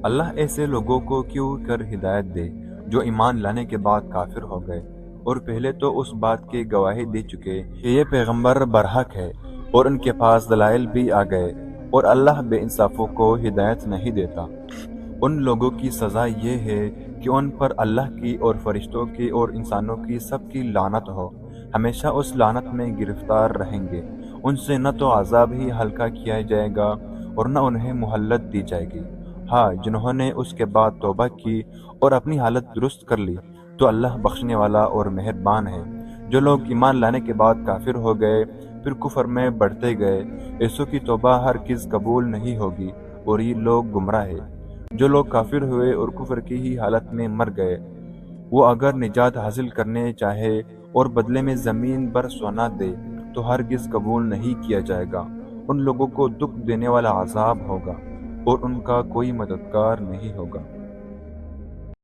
اللہ ایسے لوگوں کو کیوں کر ہدایت دے جو ایمان لانے کے بعد کافر ہو گئے اور پہلے تو اس بات کی گواہی دے چکے کہ یہ پیغمبر برحق ہے اور ان کے پاس دلائل بھی آ گئے، اور اللہ بے انصافوں کو ہدایت نہیں دیتا۔ ان لوگوں کی سزا یہ ہے کہ ان پر اللہ کی اور فرشتوں کی اور انسانوں کی سب کی لعنت ہو، ہمیشہ اس لعنت میں گرفتار رہیں گے۔ ان سے نہ تو عذاب ہی ہلکا کیا جائے گا اور نہ انہیں مہلت دی جائے گی۔ ہاں، جنہوں نے اس کے بعد توبہ کی اور اپنی حالت درست کر لی تو اللہ بخشنے والا اور مہربان ہے۔ جو لوگ ایمان لانے کے بعد کافر ہو گئے پھر کفر میں بڑھتے گئے، ایسوں کی توبہ ہرگز قبول نہیں ہوگی اور یہ لوگ گمراہ ہیں۔ جو لوگ کافر ہوئے اور کفر کی ہی حالت میں مر گئے، وہ اگر نجات حاصل کرنے چاہے اور بدلے میں زمین بھر سونا دے تو ہرگز قبول نہیں کیا جائے گا۔ ان لوگوں کو دکھ دینے والا عذاب ہوگا اور ان کا کوئی مددگار نہیں ہوگا۔